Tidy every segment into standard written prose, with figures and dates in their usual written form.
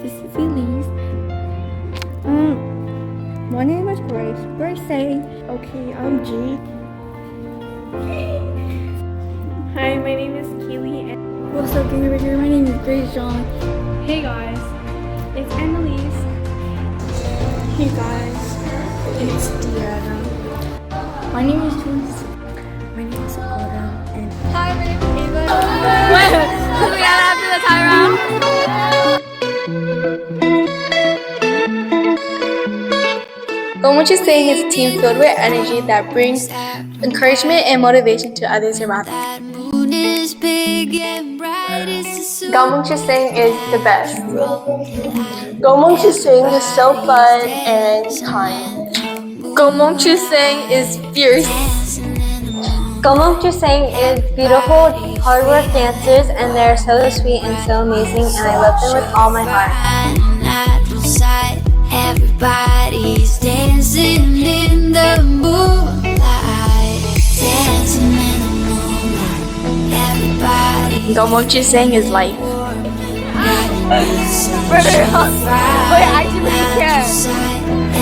this is Elise. My name is Grace. Grace say, okay, I'm G. Hi, my name is Keely. What's up, gang over here? My name is Grace John. Hey guys, it's Annalise. Hey guys, it's Deanna. My name is Jules. My name is Autumn. And Hi, my name is Ava. Wait, we gotta after the tie round. Nkauj Hmoob Tshwj is a team filled with energy that brings encouragement and motivation to others around them. Nkauj Hmoob Tshwj is the best. Nkauj Hmoob Tshwj is so fun and kind. Nkauj Hmoob Tshwj is fierce. Nkauj Hmoob Tshwj is beautiful, hard work dancers, and they're so sweet and so amazing, and I love them with all my heart. Everybody's dancing in the moonlight, dancing in the moonlight. Everybody. Nkauj Hmoob Tshwj is life. Wait, I really care.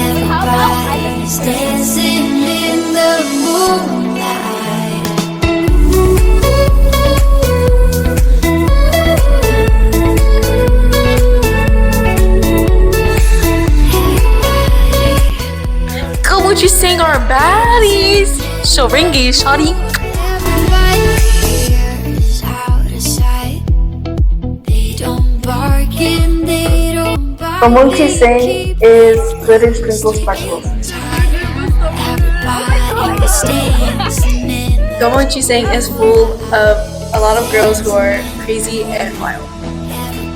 Everybody's dancing in the moonlight. Nkauj Hmoob Tshwj are baddies. So ringy, shawty. Everybody here is out of sight. They don't bark and they don't bite. Nkauj Hmoob Tshwj is glitter sprinkle sparkles. Everybody's dancing in the Nkauj Hmoob Tshwj is full of a lot of girls who are crazy and wild.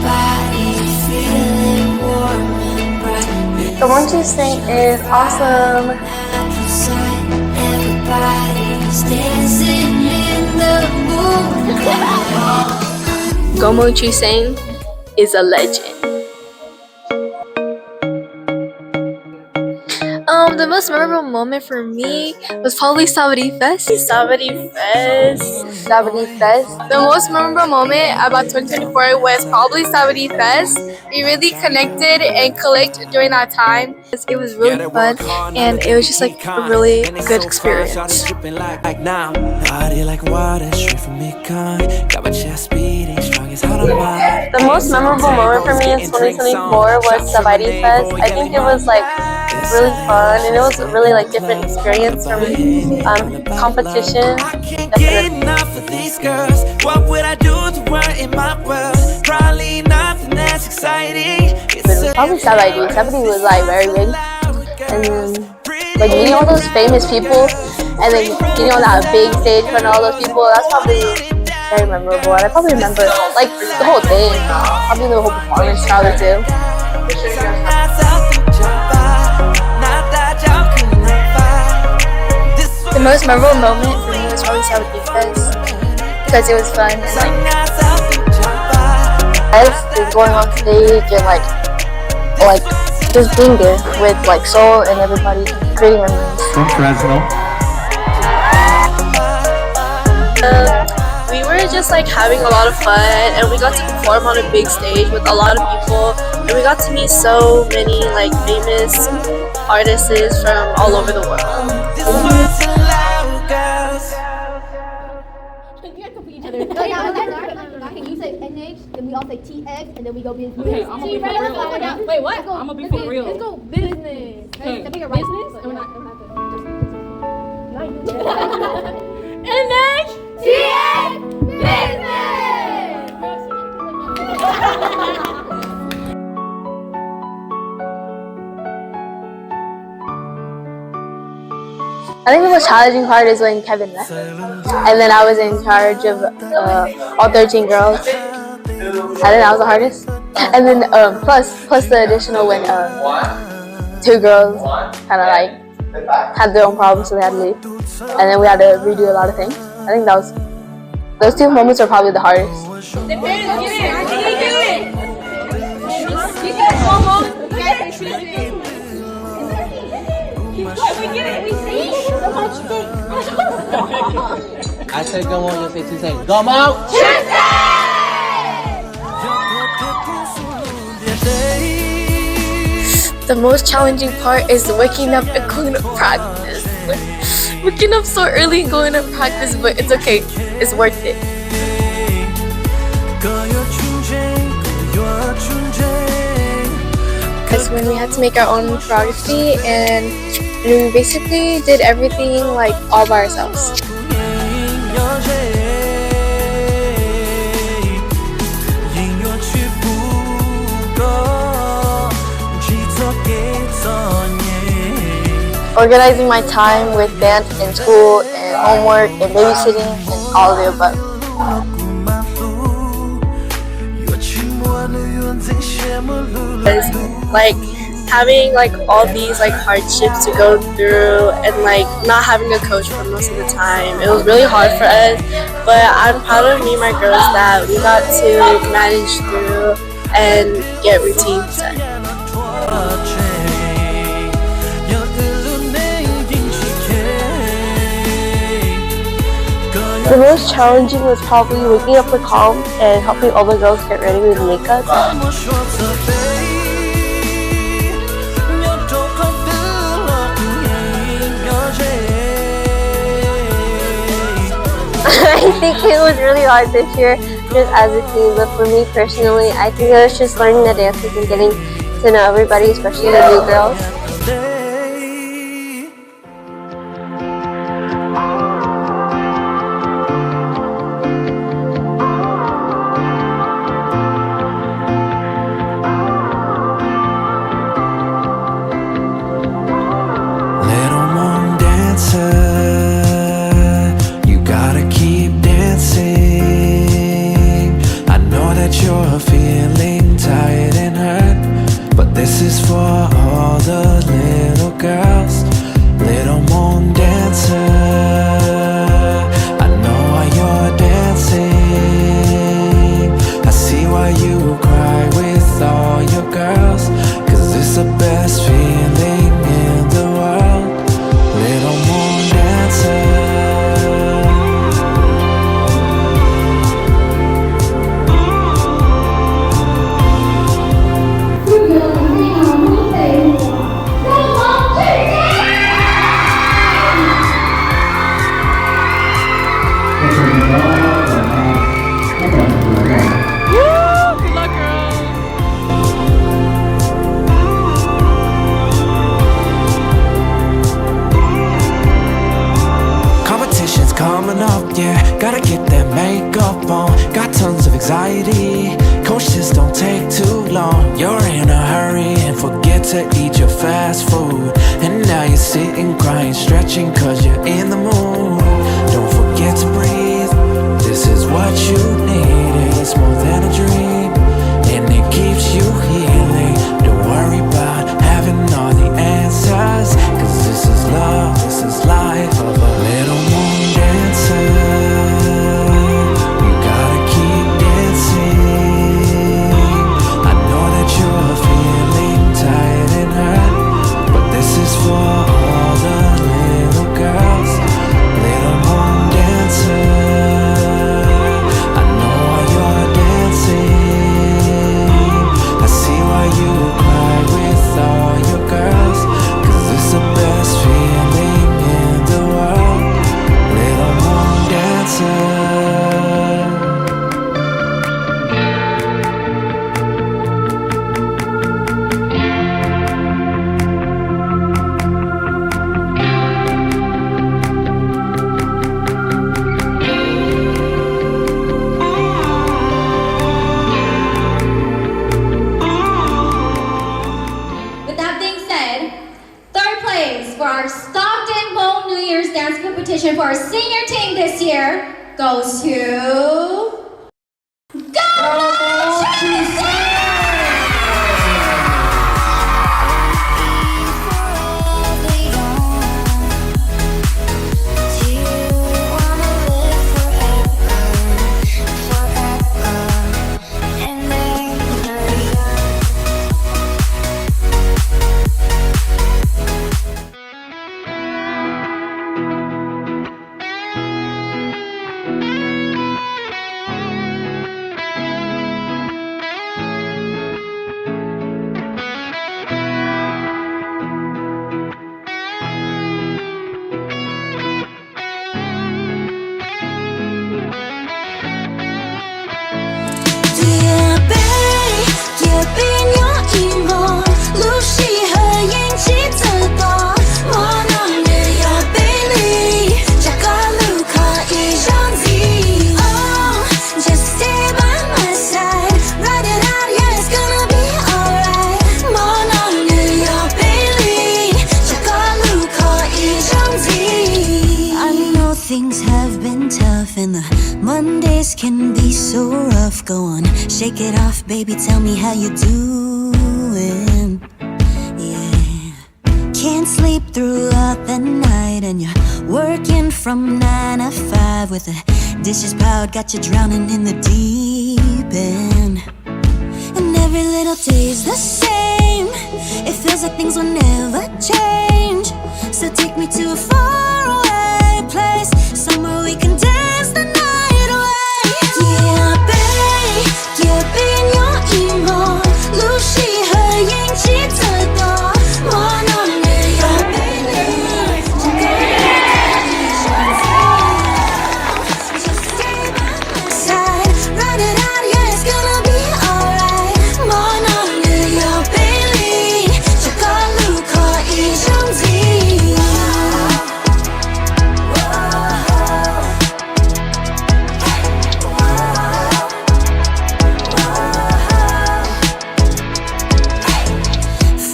everybody's feeling warm and bright. Nkauj Hmoob Tshwj is awesome. Everybody's dancing in the moonlight. Nkauj Hmoob Tshwj is a legend. The most memorable moment for me was probably Sabri Fest. The most memorable moment about 2024 was probably Sabri Fest. We really connected and clicked during that time. It was really fun and it was just like a really good experience. The most memorable moment for me in 2024 was Sabri Fest. I think it was like really fun and it was a really like different experience from competition. Probably Sabri was like very big, and like meeting all those famous people and then getting on that big stage in front of all those people, that's probably very memorable. And I probably remember like the whole thing, probably the whole performance probably too. The most memorable moment for me was probably Sabri Fest because it was fun and like going on stage and like just being there with like sooo and everybody, creating memories. From Fresno. We were just like having a lot of fun and we got to perform on a big stage with a lot of people and we got to meet so many like famous artists from all over the world. Can you say NH, then we all say TX, and then we go business. Okay, I'm gonna be for real. Wait, what? I'm gonna be for real. Let's go business. Okay, Can I make it business? right? And we're not NH, TX, business. I think the most challenging part is when Kevin left. And then I was in charge of all 13 girls. And then that was the hardest. And then plus the additional when 2 girls kind of like had their own problems, so they had to leave. And then we had to redo a lot of things. I think that was, those 2 moments are probably the hardest. I say go on, you say 2 seconds. Go on! The most challenging part is waking up and going to practice. Waking up so early and going to practice, but it's okay. It's worth it. Because when we had to make our own choreography, and we basically did everything like all by ourselves. Organizing my time with dance and school and homework and babysitting and all of the above. Like having like all these like hardships to go through and like not having a coach for most of the time, it was really hard for us, but I'm proud of me and my girls that we got to manage through and get routines set. The most challenging was probably waking up with calm and helping all the girls get ready with makeup. I think it was really hard this year just as a team, but for me personally, I think it was just learning the dances and getting to know everybody, especially the new girls. You're feeling tired and hurt, but this is for all the little girls. Little moon dancer, I know why you're dancing. I see why you cry with all your girls, 'cause it's the best feeling in the world. Little moon dancer. Coming up, yeah, gotta get that makeup on. Got tons of anxiety, coach, just don't take too long. You're in a hurry and forget to eat your fast food, and now you're sitting crying, stretching 'cause you're in the mood. Don't forget to breathe, this is what you need. It's more than a dream, and it keeps you healing. Don't worry about having all the answers, 'cause this is love, this is life of a little moon dancer. You gotta keep dancing. I know that you're feeling tired and hurt, but this is for all the little girls. Little moon dancer, I know why you're dancing. I see why you cry with all your girls, 'cause it's the best feeling in the world. Little moon dancer. With that being said, third place for our Stockton Bowl New Year's Dance Competition for our senior team this year goes to Nkauj Hmoob Tshwj! Mondays can be so rough. Go on, shake it off, baby. Tell me how you doing. Yeah. Can't sleep throughout the night, and you're working from 9 to 5 with the dishes piled, got you drowning in the deep end. And every little day's the same. It feels like things will never change. So take me to a faraway place, somewhere we can dance the night away. Yeah, babe, yeah, babe, your emo, 露西和眼睛的多，我能没有 baby， 这个Just stay by my side, ride it out, yeah, it's gonna be alright. 我能没有 baby， 这个路可以相近。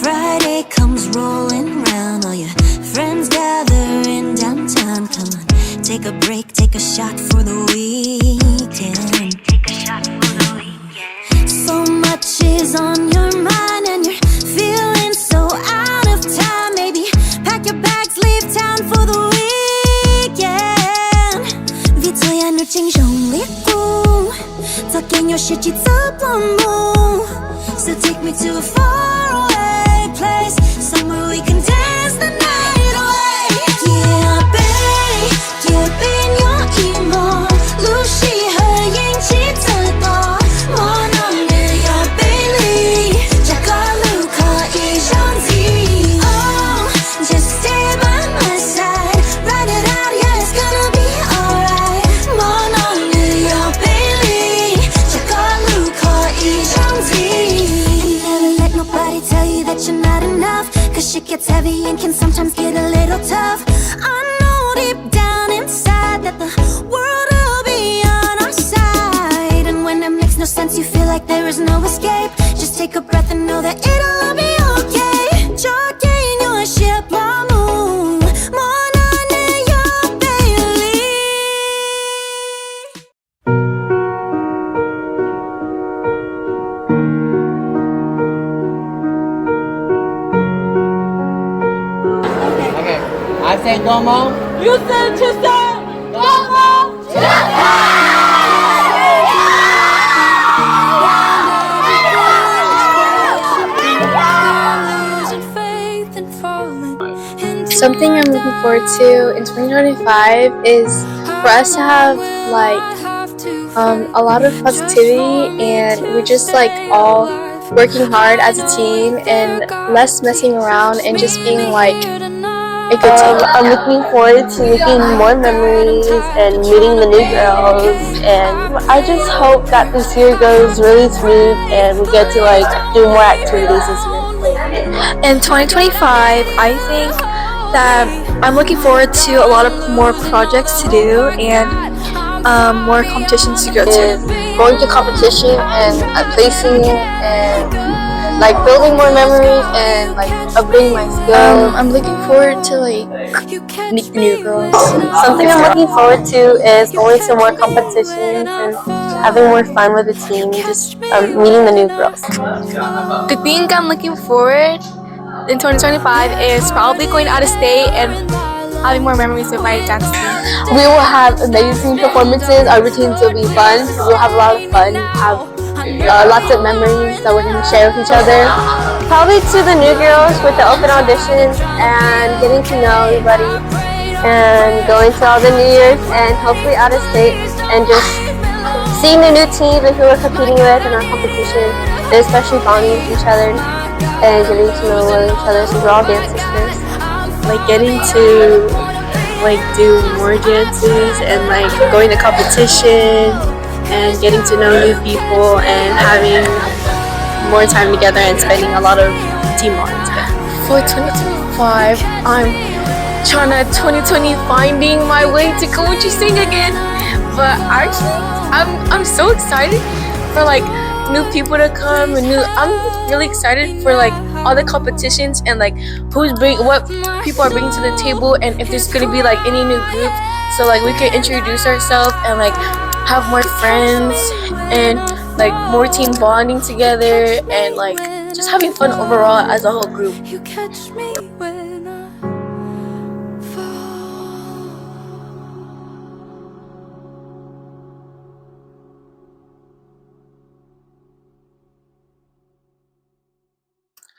Friday comes rolling round, all your friends gathering downtown. Come on, take a break, take a shot for the weekend. So much is on your mind and you're feeling so out of time. Maybe pack your bags, leave town for the weekend. vì thôi anh ở trên dòng liệt cung, ta kèn your shit chỉ tập lòng mù. So take me to a faraway place, somewhere we can dance the night away. Yeah, babe, yeah, babe, your emo, 露西和眼睛的多，我能没有 baby， 这个路可以相近。Oh, just stay by my side, ride it out, yeah, it's gonna be alright. 我能没有 baby， 这个路可以相近。Never let nobody tell you that you're not enough, 'cause shit gets heavy and can sometimes get a little tough. I know deep down inside that the world will be on our side, and when it makes no sense, you feel like there is no escape. Just take a breath and know that it'll all be okay. 저기 your ship 너무 원하네요, baby. Okay, I say como. You said to say, Losing faith and falling into Something I'm looking forward to in 2025 is for us to have like a lot of positivity, and we're just like all working hard as a team and less messing around and just being like a good team. I'm looking forward to making more memories and meeting the new girls, and I just hope that this year goes really smooth and we get to like do more activities this year. In 2025, I think that I'm looking forward to a lot of more projects to do and more competitions to go to. Going to competition and placing and like building more memories and like upgrading my skills. I'm looking forward to like meet the new girls. Something I'm looking forward to is going to more competitions and having more fun with the team and just meeting the new girls. The thing I'm looking forward in 2025 is probably going out of state and having more memories with my dance team. We will have amazing performances. Our routines will be fun. We'll have a lot of fun. Have lots of memories that we're going to share with each other. Probably to the new girls with the open auditions and getting to know everybody and going to all the New Year's and hopefully out of state and just seeing the new team and who we're competing with in our competition, and especially bonding with each other and getting to know each other since we're all dance sisters. Like getting to like do more dances and like going to competition and getting to know new people and having more time together and spending a lot of team bonding together. For 2025, I'm trying to 2020 finding my way to Nkauj sing again. But actually, I'm so excited for like new people to come and I'm really excited for like all the competitions and like what people are bringing to the table, and if there's gonna be like any new groups, so like we can introduce ourselves and like have more friends and like more team bonding together and like just having fun overall as a whole group. You catch me when I fall.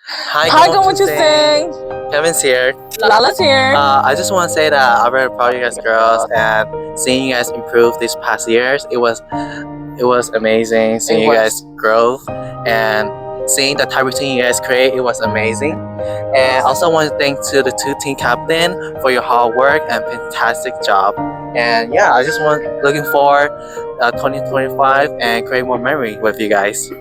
Hi, Nkauj Hmoob Tshwj. Kevin's here. Lala's here. I just want to say that I'm very proud of you guys, girls, and seeing you guys improve these past years, it was amazing. Seeing you guys growth and seeing the type of team you guys create, it was amazing. And also want to thank to the two team captain for your hard work and fantastic job. And yeah, I just looking forward 2025 and create more memory with you guys.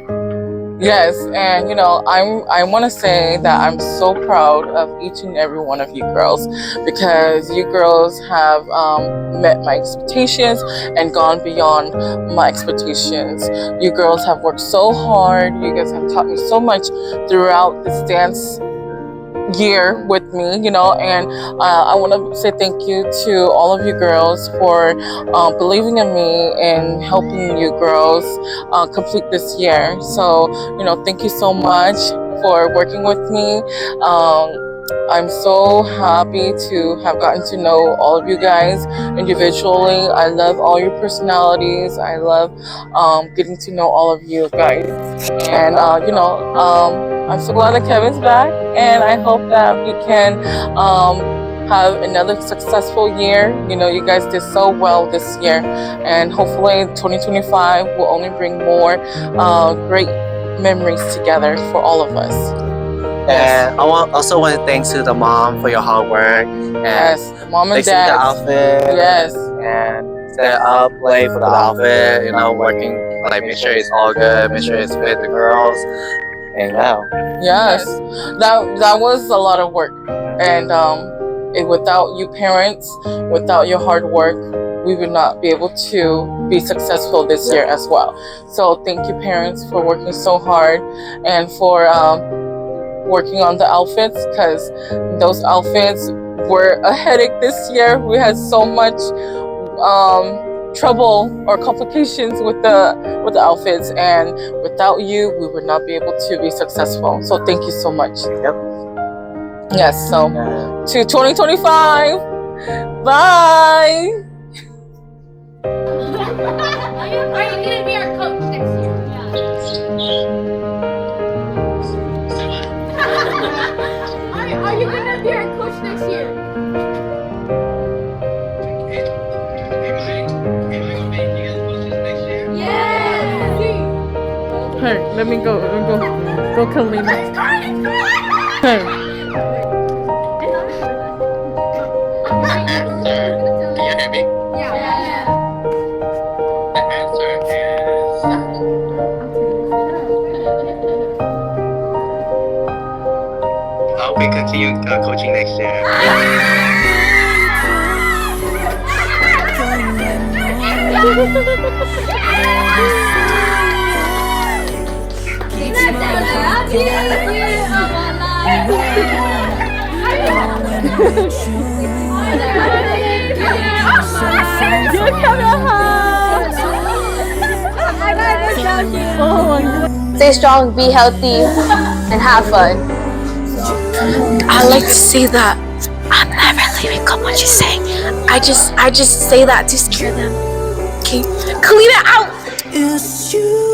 Yes, and you know, I want to say that I'm so proud of each and every one of you girls, because you girls have met my expectations and gone beyond my expectations. You girls have worked so hard. You guys have taught me so much throughout this dance year with me, you know, and I want to say thank you to all of you girls for believing in me and helping you girls complete this year. So, you know, thank you so much for working with me. I'm so happy to have gotten to know all of you guys individually. I love all your personalities. I love getting to know all of you guys. And, you know, I'm so glad that Kevin's back, and I hope that we can have another successful year. You know, you guys did so well this year, and hopefully 2025 will only bring more great memories together for all of us. And I also want to thank to the mom for your hard work. And Yes, mom and fixing dad. the outfit. Yes. And set up, play for the outfit, you know, working, like make sure it's all good, make sure it's fit the girls. And now. Yes, that was a lot of work, and without you parents, without your hard work, we would not be able to be successful this year as well. So thank you parents for working so hard and for working on the outfits, because those outfits were a headache this year. We had so much trouble or complications with the outfits, and without you we would not be able to be successful. So thank you so much. Yep. Yes, so to 2025. Bye. Are you gonna be our coach next year? Are you gonna be our coach next year? Hey, let me go Kalina. Hey. Can you hear me? Yeah. The answer is... I hope we continue coaching next year. Stay strong, be healthy, and have fun. I like to say that I'm never leaving Nkauj Hmoob Tshwj. I just say that to scare them. Okay, clean it out. It's you.